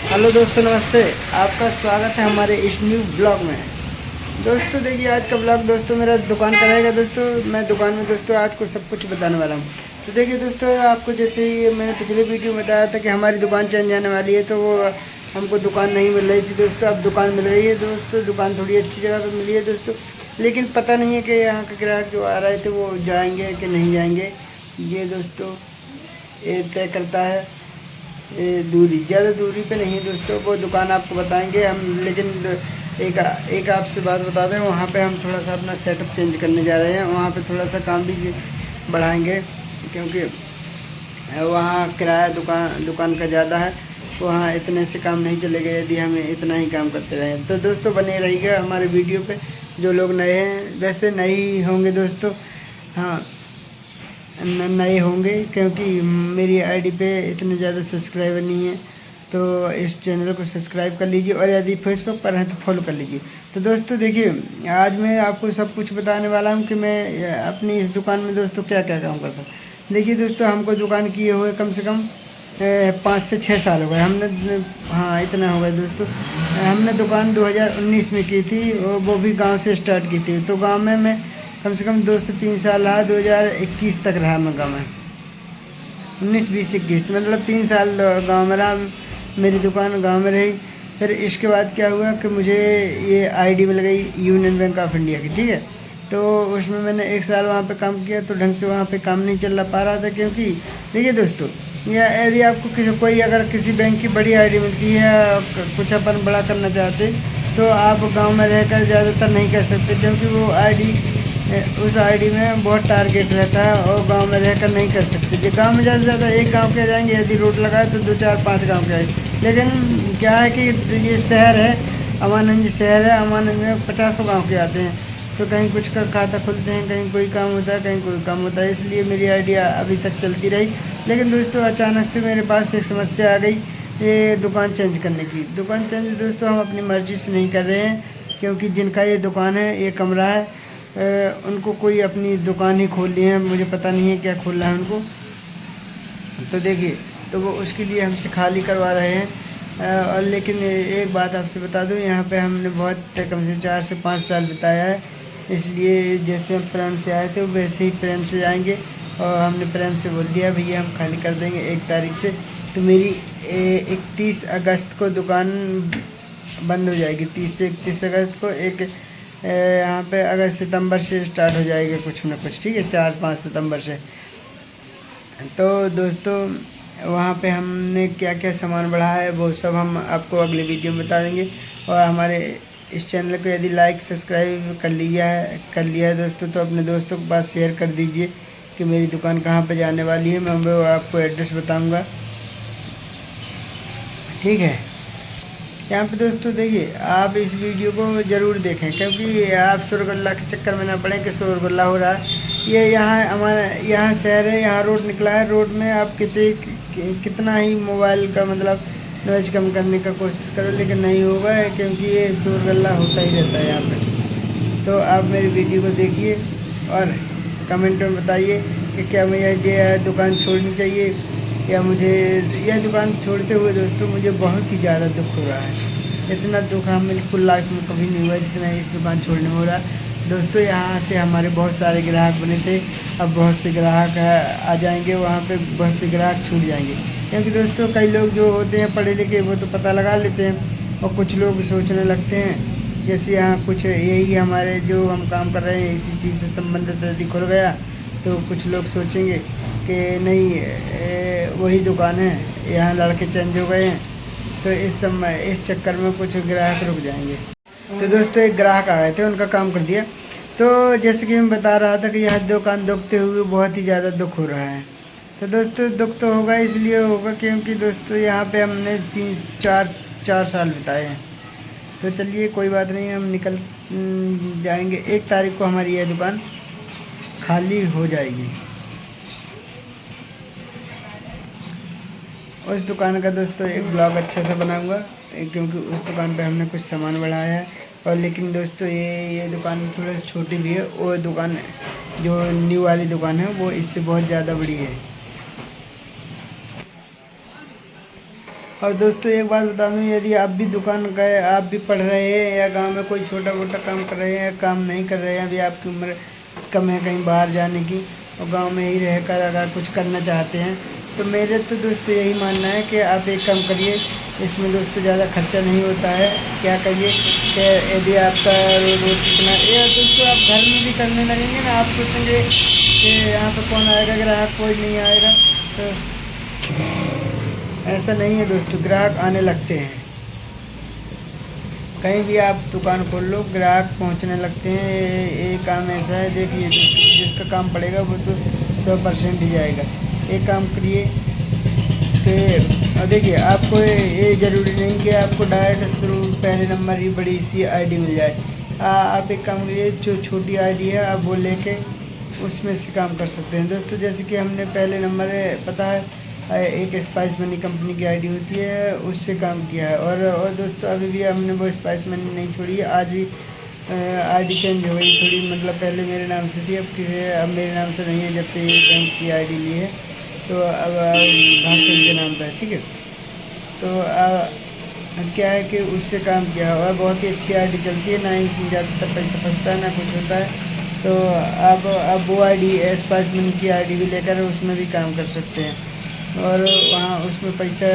Hello दोस्तों, नमस्ते। आपका स्वागत है हमारे इस न्यू ब्लॉग में। दोस्तों देखिए, आज का ब्लॉग दोस्तों मेरा दुकान का रहेगा। दोस्तों मैं दुकान में दोस्तों आज को सब कुछ बताने वाला हूँ। तो देखिए दोस्तों, आपको जैसे ही मैंने पिछले वीडियो में बताया था कि हमारी दुकान चेंज आने वाली है, तो वो हमको दुकान नहीं मिल रही थी दोस्तों। अब दुकान मिल गई है दोस्तों। दुकान थोड़ी अच्छी जगह पर मिली है दोस्तों, लेकिन पता नहीं है कि यहाँ के ग्राहक जो आ रहे थे वो जाएंगे कि नहीं जाएंगे। ये दोस्तों ये तय करता है दूरी। ज़्यादा दूरी पे नहीं है दोस्तों, वो दुकान आपको बताएंगे हम। लेकिन एक आपसे बात बता दें, वहाँ पे हम थोड़ा सा अपना सेटअप चेंज करने जा रहे हैं। वहाँ पे थोड़ा सा काम भी बढ़ाएंगे, क्योंकि वहाँ किराया दुकान का ज़्यादा है। वहाँ इतने से काम नहीं चलेगा यदि हमें इतना ही काम करते रहें। तो दोस्तों बने रहिएगा हमारे वीडियो पे। जो लोग नए हैं, वैसे नए ही होंगे दोस्तों, हाँ नए होंगे, क्योंकि मेरी आईडी पे इतने ज़्यादा सब्सक्राइबर नहीं है। तो इस चैनल को सब्सक्राइब कर लीजिए, और यदि फेसबुक पर हैं तो फॉलो कर लीजिए। तो दोस्तों देखिए, आज मैं आपको सब कुछ बताने वाला हूँ कि मैं अपनी इस दुकान में दोस्तों क्या क्या काम करता हूँ। देखिए दोस्तों, हमको दुकान किए हुए कम से कम 5 से 6 साल हो गए हमने। हाँ, इतना हो गया दोस्तों। हमने दुकान 2019 में की थी, वो भी गांव से स्टार्ट की थी। तो गांव में मैं कम से कम 2 से 3 साल रहा। 2021 तक रहा मैं गाँव में। 19 20 21 मतलब 3 साल गांव में रहा। मेरी दुकान गांव में रही। फिर इसके बाद क्या हुआ कि मुझे ये आईडी मिल गई यूनियन बैंक ऑफ इंडिया की, ठीक है। तो उसमें मैंने 1 साल वहाँ पे काम किया। तो ढंग से वहाँ पे काम नहीं चल पा रहा था, क्योंकि देखिए दोस्तों, या यदि आपको कोई अगर किसी बैंक की बड़ी आईडी मिलती है, कुछ अपन बड़ा करना चाहते, तो आप गांव में रहकर ज़्यादातर नहीं कर सकते, क्योंकि वो आईडी उस आईडी में बहुत टारगेट रहता है, और गांव में रहकर नहीं कर सकते। जो गांव में ज़्यादा से ज़्यादा एक गांव के आ जाएंगे, यदि रोड लगाए तो 2 4 5 गांव के आएंगे। लेकिन क्या है कि ये शहर है, अमानगंज शहर है। अमानगंज में 50 गाँव के आते हैं। तो कहीं कुछ का खाता खुलते हैं, कहीं कोई काम होता है, कहीं कोई काम होता है। इसलिए मेरी आइडिया अभी तक चलती रही। लेकिन दोस्तों अचानक से मेरे पास एक समस्या आ गई, ये दुकान चेंज करने की। दुकान चेंज दोस्तों हम अपनी मर्ज़ी से नहीं कर रहे हैं, क्योंकि जिनका ये दुकान है, ये कमरा है, उनको कोई अपनी दुकान ही खोल ली है। मुझे पता नहीं है क्या खोलना है उनको। तो देखिए, तो वो उसके लिए हमसे खाली करवा रहे हैं। और लेकिन एक बात आपसे बता दूं, यहाँ पे हमने बहुत कम से 4 से 5 साल बिताया है। इसलिए जैसे हम प्रेम से आए थे वैसे ही प्रेम से जाएंगे। और हमने प्रेम से बोल दिया भैया हम खाली कर देंगे 1 तारीख से। तो मेरी 31 अगस्त को दुकान बंद हो जाएगी। 30 से 31 अगस्त को यहाँ पे अगस्त सितंबर से स्टार्ट हो जाएगा कुछ ना कुछ, ठीक है, 4 5 सितंबर से। तो दोस्तों वहाँ पे हमने क्या क्या सामान बढ़ाया है वो सब हम आपको अगले वीडियो में बता देंगे। और हमारे इस चैनल को यदि लाइक सब्सक्राइब कर लिया है दोस्तों, तो अपने दोस्तों के पास शेयर कर दीजिए कि मेरी दुकान कहाँ पे जाने वाली है। मैं वो आपको एड्रेस बताऊँगा, ठीक है। यहाँ पे दोस्तों देखिए, आप इस वीडियो को ज़रूर देखें, क्योंकि आप शोरगुल्ला के चक्कर में ना पड़े कि शोरगुल्ला हो रहा है। ये यहाँ हमारा यहाँ शहर है, यहाँ रोड निकला है। रोड में आप कितना ही मोबाइल का मतलब नॉइज कम करने का कोशिश करो, लेकिन नहीं होगा, क्योंकि ये शोरगुल्ला होता ही रहता है यहाँ पे। तो आप मेरी वीडियो को देखिए और कमेंट में बताइए कि क्या मुझे ये दुकान छोड़नी चाहिए, या मुझे यह दुकान छोड़ते हुए दोस्तों मुझे बहुत ही ज़्यादा दुख हो रहा है। इतना दुख हम बिल्कुल लाइफ में कभी नहीं हुआ जितना इस दुकान छोड़ने में हो रहा है दोस्तों। यहाँ से हमारे बहुत सारे ग्राहक बने थे, अब बहुत से ग्राहक आ जाएंगे। वहाँ पे बहुत से ग्राहक छूट जाएंगे, क्योंकि दोस्तों कई लोग जो होते हैं पढ़े लिखे वो तो पता लगा लेते हैं, और कुछ लोग सोचने लगते हैं जैसे यहाँ कुछ यही हमारे जो हम काम कर रहे हैं इसी चीज़ से संबंधित यदि खुल गया, तो कुछ लोग सोचेंगे कि नहीं वही दुकान है, यहाँ लड़के चेंज हो गए हैं। तो इस चक्कर में कुछ ग्राहक रुक जाएंगे। तो दोस्तों एक ग्राहक आ गए थे, उनका काम कर दिया। तो जैसे कि मैं बता रहा था कि यह दुकान दुखते हुए बहुत ही ज़्यादा दुख हो रहा है। तो दोस्तों दुख तो होगा, इसलिए होगा क्योंकि दोस्तों यहाँ पे हमने 4 साल बिताए हैं। तो चलिए कोई बात नहीं, हम निकल जाएंगे। 1 तारीख को हमारी यह दुकान खाली हो जाएगी। उस दुकान का दोस्तों एक ब्लॉग अच्छा सा बनाऊंगा, क्योंकि उस दुकान पे हमने कुछ सामान बढ़ाया है। और लेकिन दोस्तों ये दुकान थोड़ा छोटी भी है। वो दुकान जो न्यू वाली दुकान है वो इससे बहुत ज़्यादा बड़ी है। और दोस्तों एक बात बता दूं, यदि आप भी दुकान गए, आप भी पढ़ रहे हैं या गांव में कोई छोटा मोटा काम कर रहे हैं या काम नहीं कर रहे हैं, अभी आपकी उम्र कम है कहीं बाहर जाने की और गांव में ही रहकर अगर कुछ करना चाहते हैं, तो मेरे तो दोस्तों यही मानना है कि आप एक काम करिए। इसमें दोस्तों ज़्यादा खर्चा नहीं होता है। क्या करिए कि यदि आपका रोज रोज कितना ये दोस्तों आप घर में भी करने लगेंगे ना, आप सोचेंगे कि यहाँ पर कौन आएगा, ग्राहक कोई नहीं आएगा, तो ऐसा नहीं है दोस्तों, ग्राहक आने लगते हैं। कहीं भी आप दुकान खोल लो, ग्राहक पहुंचने लगते हैं। ये काम ऐसा है, देखिए दोस्तों, जिसका काम पड़ेगा वो तो 100% ही जाएगा। एक काम करिए कि देखिए, आपको ये ज़रूरी नहीं कि आपको डायरेक्ट शुरू पहले नंबर ही बड़ी सी आईडी मिल जाए। आप एक काम करिए, जो छोटी आईडी है आप वो लेके उसमें से काम कर सकते हैं दोस्तों। जैसे कि हमने पहले नंबर पता है एक स्पाइस मनी कंपनी की आईडी होती है, उससे काम किया है। और दोस्तों अभी भी हमने वो स्पाइस मनी नहीं छोड़ी है, आज भी आईडी चेंज हो गई थोड़ी, मतलब पहले मेरे नाम से थी, अब मेरे नाम से नहीं है, जब से ये बैंक की आईडी ली है तो अब भास्कर के नाम पर है। ठीक है, तो क्या है कि उससे काम किया और बहुत ही अच्छी आईडी चलती है, ना ही उसमें ज़्यादातर पैसा फंसता है ना कुछ होता है। तो अब वो आईडी स्पाइस मनी की आईडी भी लेकर उसमें भी काम कर सकते हैं। और वहाँ उसमें पैसा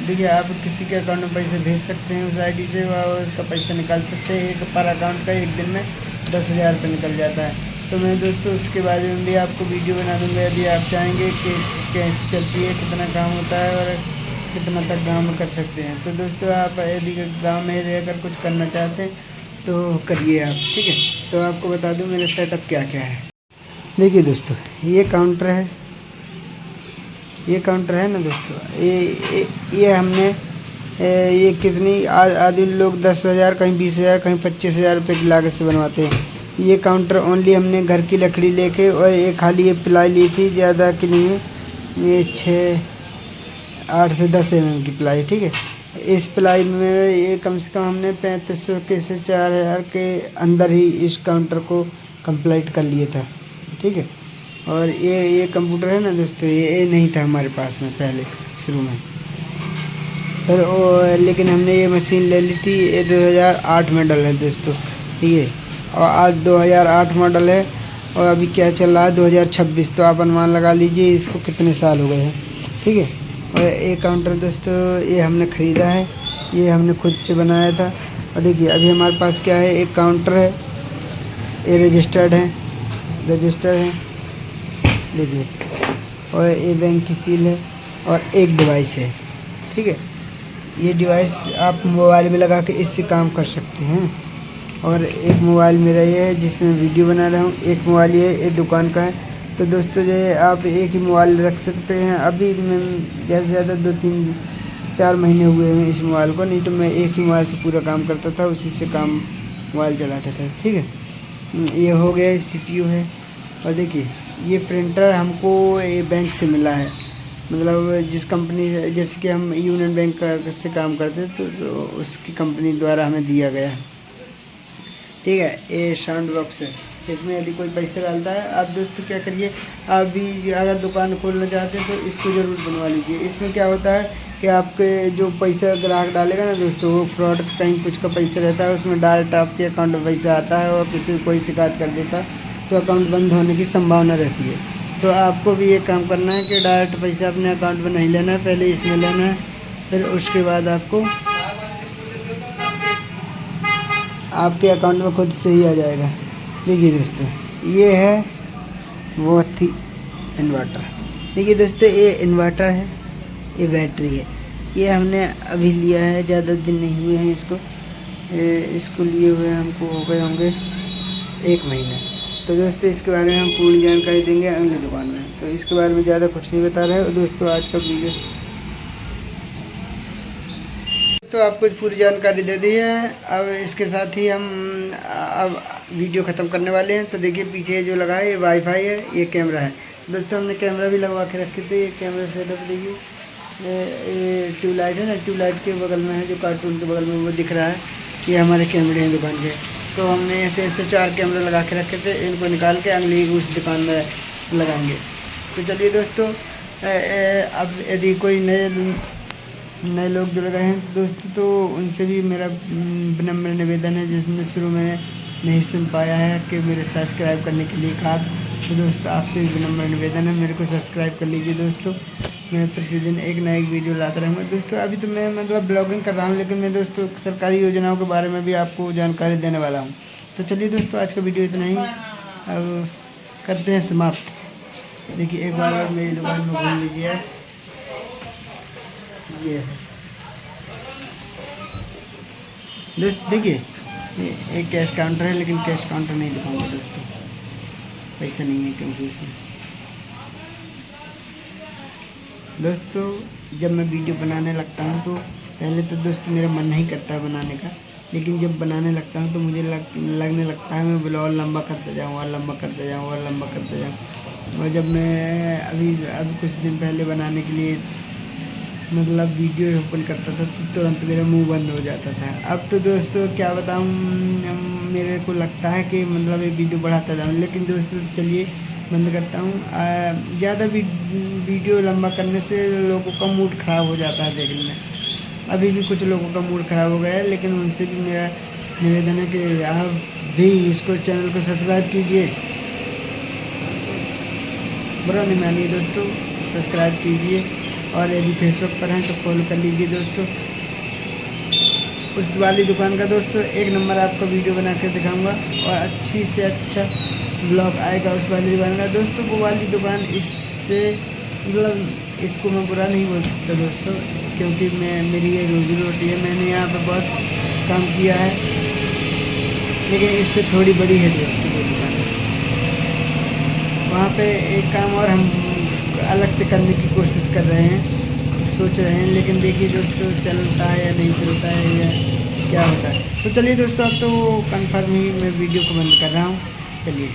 देखिए, आप किसी के अकाउंट में पैसे भेज सकते हैं उस आईडी से, वह उसका पैसा निकाल सकते हैं। एक पर अकाउंट का एक दिन में 10,000 रुपये निकल जाता है। तो मैं दोस्तों उसके बारे में भी आपको वीडियो बना दूंगा, यदि आप चाहेंगे कि कैसे चलती है, कितना काम होता है और कितना तक गाँव में कर सकते हैं। तो दोस्तों आप यदि गाँव में रहकर कुछ करना चाहते हैं तो करिए आप। ठीक है, तो आपको बता दूँ मेरा सेटअप क्या क्या है। देखिए दोस्तों, ये काउंटर है, ये काउंटर है ना दोस्तों, ये हमने ये कितनी आदि लोग 10,000 कहीं 20,000 कहीं 25,000 रुपये की लागत से बनवाते हैं। ये काउंटर ओनली हमने घर की लकड़ी लेके और ये खाली ये प्लाई ली थी, ज़्यादा की नहीं है, ये 8 से 10 mm की प्लाई। ठीक है, इस प्लाई में ये कम से कम हमने 3500 के से 4,000 के अंदर ही इस काउंटर को कंप्लीट कर लिया था। ठीक है, और ये कंप्यूटर है ना दोस्तों, ये नहीं था हमारे पास में पहले शुरू में, फिर लेकिन हमने ये मशीन ले ली थी। ये 2008 मॉडल है दोस्तों, ठीक है, और आज 2008 मॉडल है और अभी क्या चल रहा है 2026, तो आप अनुमान लगा लीजिए इसको कितने साल हो गए हैं। ठीक है, और ये काउंटर दोस्तों ये हमने ख़रीदा है, ये हमने खुद से बनाया था। और देखिए अभी हमारे पास क्या है, एक काउंटर है, ये रजिस्टर्ड है देखिए, और ये बैंक की सील है और एक डिवाइस है। ठीक है, ये डिवाइस आप मोबाइल में लगा के इससे काम कर सकते हैं। और एक मोबाइल मेरा ये है जिसमें वीडियो बना रहा हूँ, एक मोबाइल ये दुकान का है। तो दोस्तों जो है आप एक ही मोबाइल रख सकते हैं। अभी मैं ज़्यादा से ज़्यादा 2-3-4 महीने हुए हैं इस मोबाइल को, नहीं तो मैं एक ही मोबाइल से पूरा काम करता था, उसी से काम मोबाइल चलाता था। ठीक है, ये हो गया, CPU है। और देखिए ये प्रिंटर हमको ये बैंक से मिला है, मतलब जिस कंपनी से, जैसे कि हम यूनियन बैंक से काम करते तो उसकी कंपनी द्वारा हमें दिया गया है। ठीक है, ये साउंड बॉक्स है, इसमें यदि कोई पैसे डालता है, आप दोस्तों क्या करिए, आप भी अगर दुकान खोलना चाहते हैं तो इसको ज़रूर बनवा लीजिए। इसमें क्या होता है कि आपके जो पैसा ग्राहक डालेगा ना दोस्तों, वो फ्रॉड कहीं कुछ का पैसा रहता है, उसमें डायरेक्ट आपके अकाउंट में पैसा आता है और किसी को कोई शिकायत कर देता है तो अकाउंट बंद होने की संभावना रहती है। तो आपको भी ये काम करना है कि डायरेक्ट पैसा अपने अकाउंट में नहीं लेना है, पहले इसमें लेना है, फिर उसके बाद आपको आपके अकाउंट में खुद से ही आ जाएगा। देखिए दोस्तों, ये है वो थी इन्वर्टर। देखिए दोस्तों, ये इन्वर्टर है, ये बैटरी है, ये हमने अभी लिया है, ज़्यादा दिन नहीं हुए हैं इसको लिए हुए हमको हो गए होंगे 1 महीना। तो दोस्तों इसके बारे में हम पूरी जानकारी देंगे अगली दुकान में, तो इसके बारे में ज़्यादा कुछ नहीं बता रहे हैं दोस्तों आज का वीडियो। तो आपको पूरी जानकारी दे दी है। अब इसके साथ ही हम अब वीडियो ख़त्म करने वाले हैं। तो देखिए पीछे जो लगा है ये वाईफाई है, ये कैमरा है दोस्तों, हमने कैमरा भी लगवा के रखे थे। ये कैमरा सेटअप देखिए, ये ट्यूबलाइट है ना, ट्यूबलाइट के बगल में है, जो कार्टून के बगल में वो दिख रहा है, ये हमारे कैमरे हैं दुकान के। तो हमने ऐसे 4 कैमरे लगा के रखे थे, इनको निकाल के अगली उस दुकान में लगाएंगे। तो चलिए दोस्तों, अब यदि कोई नए नए लोग जुड़ गए हैं दोस्तों, तो उनसे भी मेरा विनम्र निवेदन है, जिसने शुरू में नहीं सुन पाया है कि मेरे सब्सक्राइब करने के लिए कहा, तो दोस्तों आपसे भी विनम्र निवेदन है, मेरे को सब्सक्राइब कर लीजिए दोस्तों। मैं प्रतिदिन एक नया एक वीडियो लाता रहूँगा दोस्तों। अभी तो मैं मतलब ब्लॉगिंग कर रहा हूँ, लेकिन मैं दोस्तों सरकारी योजनाओं के बारे में भी आपको जानकारी देने वाला हूँ। तो चलिए दोस्तों, आज का वीडियो इतना ही, अब करते हैं समाप्त। देखिए एक बार और मेरी दुकान में घूम लीजिए आप, ये है दोस्त। देखिए एक कैश काउंटर है, लेकिन कैश काउंटर नहीं दिखाऊंगा दोस्तों, पैसा नहीं है क्योंकि उसमें। दोस्तों जब मैं वीडियो बनाने लगता हूँ तो पहले तो दोस्तों मेरा मन नहीं करता है बनाने का, लेकिन जब बनाने लगता हूँ तो मुझे लगने लगता है मैं ब्लॉग लंबा करते जाऊँ और लंबा करते जाऊँ और लंबा करते जाऊँ। और जब मैं अभी कुछ दिन पहले बनाने के लिए मतलब वीडियो ओपन करता था तो तुरंत मेरा मुंह बंद हो जाता था। अब तो दोस्तों क्या बताऊँ, मेरे को लगता है कि मतलब ये वीडियो बढ़ाता जाऊँ, लेकिन दोस्तों चलिए बंद करता हूँ। ज़्यादा वीडियो लंबा करने से लोगों का मूड ख़राब हो जाता है देखने में। अभी भी कुछ लोगों का मूड ख़राब हो गया है, लेकिन उनसे भी मेरा निवेदन है कि आप भी इसको चैनल को सब्सक्राइब कीजिए, बुरा नहीं मानिए दोस्तों, सब्सक्राइब कीजिए। और यदि फेसबुक पर हैं तो फॉलो कर लीजिए दोस्तों। उस वाली दुकान का दोस्तों एक नंबर आपको वीडियो बना कर दिखाऊंगा, और अच्छी से अच्छा ब्लॉग आएगा उस वाली दुकान का दोस्तों। वो वाली दुकान इससे मतलब इसको मैं बुरा नहीं बोल सकता दोस्तों, क्योंकि मेरी ये रोजी रोटी है, मैंने यहाँ पर बहुत काम किया है, लेकिन इससे थोड़ी बड़ी है दोस्तों वो दुकान। वहाँ पे एक काम और हम अलग से करने की कोशिश कर रहे हैं, सोच रहे हैं, लेकिन देखिए दोस्तों चलता है या नहीं चलता है या क्या होता है। तो चलिए दोस्तों अब तो कंफर्म ही मैं वीडियो को बंद कर रहा हूँ, चलिए।